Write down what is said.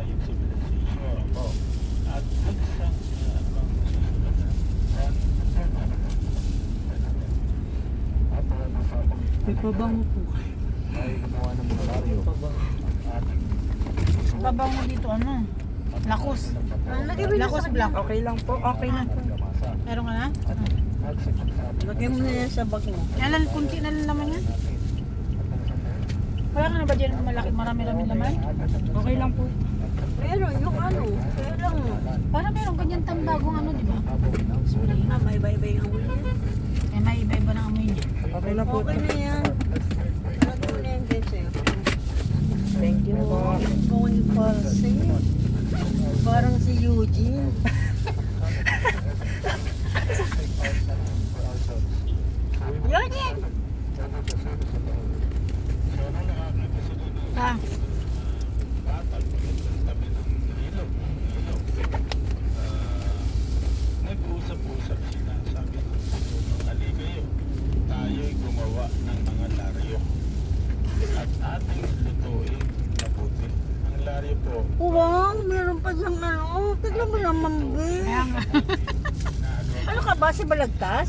na yung civilization. Opo. At isang May pabango po. ay gumawa ng mga baryo. Babango dito ano? Lakos. Lakos black. Okay lang po, okay na po. Meron ka na? Lagyan mo na yan sa bag mo. Kailan kunti na lang naman yan? Wala ka na ba dyan marami-rami laman? Okay lang po. Pero yung ano, kaya lang. Parang meron ganyan tambagong ano, di ba? Spray. May iba-iba yung amoy niya. Eh, may iba-iba ng amoy niya. Okay na po. Okay na yan. Lagyan mo na yan din sa'yo. Thank you. Going for sale. Parang si Eugene. Eugene! Ah, Nag-usap-usap sila, sabi ko, ali kayo, tayo'y gumawa ng mga laryo at ating lutuin mabuti. Ang laryo po, Wow, meron pa siyang ano. Tignan mo naman, be. kaya nga. Ano ka ba, si Balagtas?